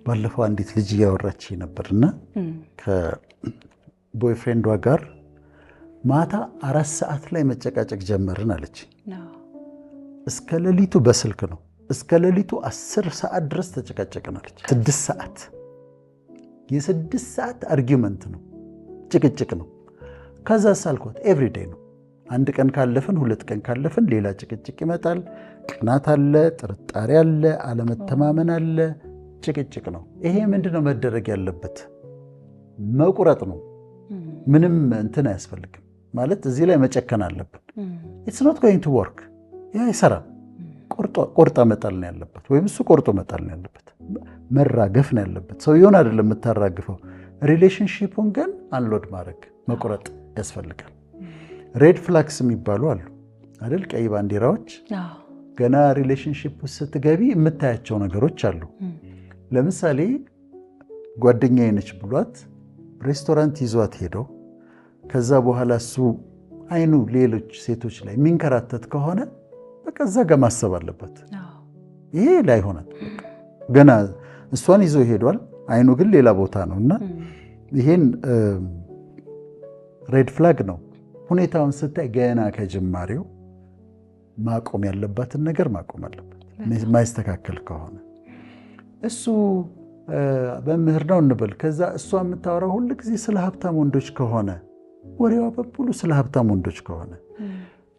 ባለፈው አንዲት ልጅ ያወራች ነበርና ከቦይፍሬንዷ ጋር ማታ 4 ሰዓት ላይ መጨቃጨቅ ጀመርን አለች። እስከ ሌሊቱ በስልክ ነው። እስከ ሌሊቱ 10 ሰዓት ድረስ ተጨቃጨቅን አለች። 6 ሰዓት የ6 ሰዓት አርጊውመንት ነው፣ ጭቅጭቅ ነው። ከዛ ሳልኳት ኤቭሪዴይ ነው። አንድ ቀን ካለፈን 2 ቀን ካለፈን ሌላ ጭቅጭቅ ይመጣል። ቅናት አለ፣ ጥርጣሬ አለ፣ አለመተማመን አለ፣ ጭቅጭቅ ነው። ይሄ ምንድነው መደረግ ያለበት? መቁረጥ ነው። ምንም እንትን አያስፈልግም ማለት እዚህ ላይ መጨከን አለብን። it's not going to work ያ ይሰራል። ቆርጣ መጣል ነው ያለበት፣ ወይም እሱ ቆርጦ መጣል ነው ያለበት። መራገፍ ነው ያለበት። ሰውየውን አይደለም የምታራግፈው። ሪሌሽንሺፑን ግን አንሎድ ማድረግ መቁረጥ ያስፈልጋል። ሬድ ፍላክስ የሚባሉ አሉ አይደል? ቀይ ባንዲራዎች። ገና ሪሌሽንሺፕ ስትገቢ የምታያቸው ነገሮች አሉ። ለምሳሌ ጓደኛዬ ነች ብሏት ሬስቶራንት ይዟት ሄደው ከዛ በኋላ እሱ አይኑ ሌሎች ሴቶች ላይ የሚንከራተት ከሆነ በቃ እዛ ጋር ማሰብ አለበት። ይሄ ላይ ሆነ ገና እሷን ይዞ ሄዷል፣ አይኑ ግን ሌላ ቦታ ነውና ይሄን ሬድ ፍላግ ነው። ሁኔታውን ስታይ ገና ከጅማሬው ማቆም ያለባትን ነገር ማቆም አለበት። ማይስተካከል ከሆነ እሱ በምህር ነው እንበል። ከዛ እሷ የምታወራው ሁሉ ጊዜ ስለ ሀብታም ወንዶች ከሆነ ወሬዋ በሙሉ ስለ ሀብታም ወንዶች ከሆነ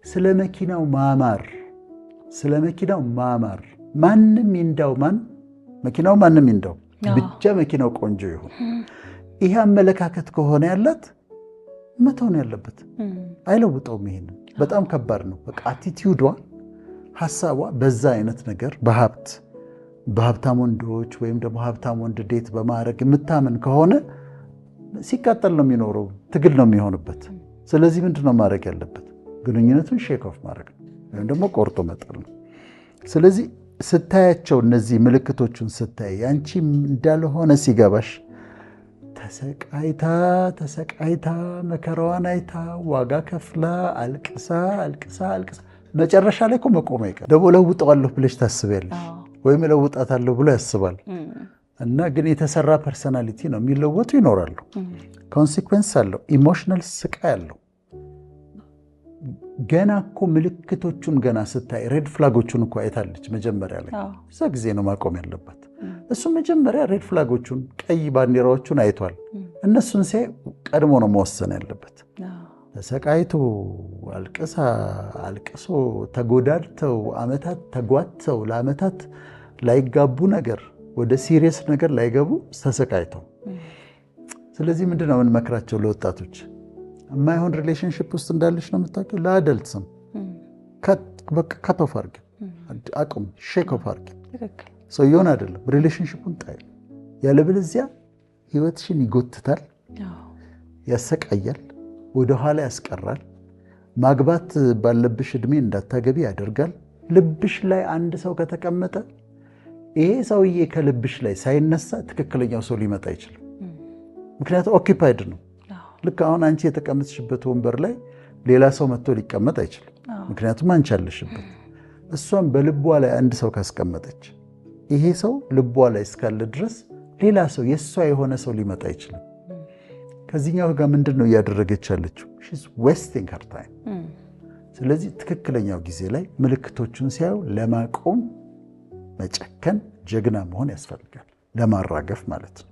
ስለ መኪናው ማማር ማንም ይንዳው መኪናው ማንም ይንዳው ብቻ መኪናው ቆንጆ ይሁን፣ ይሄ አመለካከት ከሆነ ያላት መተው ነው ያለበት። አይለውጠውም። ይሄን በጣም ከባድ ነው። በቃ አቲቲዩዷ፣ ሐሳቧ በዛ አይነት ነገር በሀብታም ወንዶች ወይም ደግሞ ሀብታም ወንድ ዴት በማድረግ የምታምን ከሆነ ሲቃጠል ነው የሚኖረው፣ ትግል ነው የሚሆንበት። ስለዚህ ምንድነው ማድረግ ያለበት? ግንኙነቱን ሼክ ኦፍ ማድረግ ነው፣ ወይም ደግሞ ቆርጦ መጣል ነው። ስለዚህ ስታያቸው እነዚህ ምልክቶቹን ስታይ ያንቺ እንዳልሆነ ሲገባሽ ተሰቃይታ መከራዋን አይታ ዋጋ ከፍላ አልቅሳ መጨረሻ ላይ እኮ መቆም አይቀር። ደግሞ ለውጠዋለሁ ብለሽ ታስቢያለሽ፣ ወይም ለውጣታለሁ ብሎ ያስባል። እና ግን የተሰራ ፐርሰናሊቲ ነው። የሚለወጡ ይኖራሉ። ኮንሲኩዌንስ አለው። ኢሞሽናል ስቃይ አለው። ገና እኮ ምልክቶቹን ገና ስታይ ሬድ ፍላጎቹን እኮ አይታለች መጀመሪያ ላይ። እዛ ጊዜ ነው ማቆም ያለባት። እሱ መጀመሪያ ሬድ ፍላጎቹን ቀይ ባንዲራዎቹን አይቷል። እነሱን ሲያይ ቀድሞ ነው መወሰን ያለበት። ተሰቃይቶ አልቅሶ ተጎዳድተው ዓመታት ተጓተው ለዓመታት ላይጋቡ ነገር ወደ ሲሪየስ ነገር ላይገቡ ተሰቃይተው። ስለዚህ ምንድነው የምንመክራቸው ለወጣቶች? የማይሆን ሪሌሽንሺፕ ውስጥ እንዳለች ነው የምታውቂው። ለአደልትስም ከት ኦፍ አድርጊ፣ አቁም፣ ሼክ ኦፍ አድርጊ። ሰውየውን አይደለም ሪሌሽንሺፑን ጣይ። ያለበለዚያ ህይወትሽን ይጎትታል፣ ያሰቃያል፣ ወደኋላ ያስቀራል። ማግባት ባለብሽ እድሜ እንዳታገቢ ያደርጋል። ልብሽ ላይ አንድ ሰው ከተቀመጠ ይሄ ሰውዬ ከልብሽ ላይ ሳይነሳ ትክክለኛው ሰው ሊመጣ አይችልም። ምክንያቱም ኦኪፓይድ ነው። ልክ አሁን አንቺ የተቀመጥሽበት ወንበር ላይ ሌላ ሰው መጥቶ ሊቀመጥ አይችልም። ምክንያቱም አንቺ አለሽበት። እሷም በልቧ ላይ አንድ ሰው ካስቀመጠች ይሄ ሰው ልቧ ላይ እስካለ ድረስ ሌላ ሰው የእሷ የሆነ ሰው ሊመጣ አይችልም። ከዚህኛው ጋር ምንድን ነው እያደረገች ያለችው? she's wasting her time። ስለዚህ ትክክለኛው ጊዜ ላይ ምልክቶቹን ሲያዩ ለማቆም መጨከን፣ ጀግና መሆን ያስፈልጋል። ለማራገፍ ማለት ነው።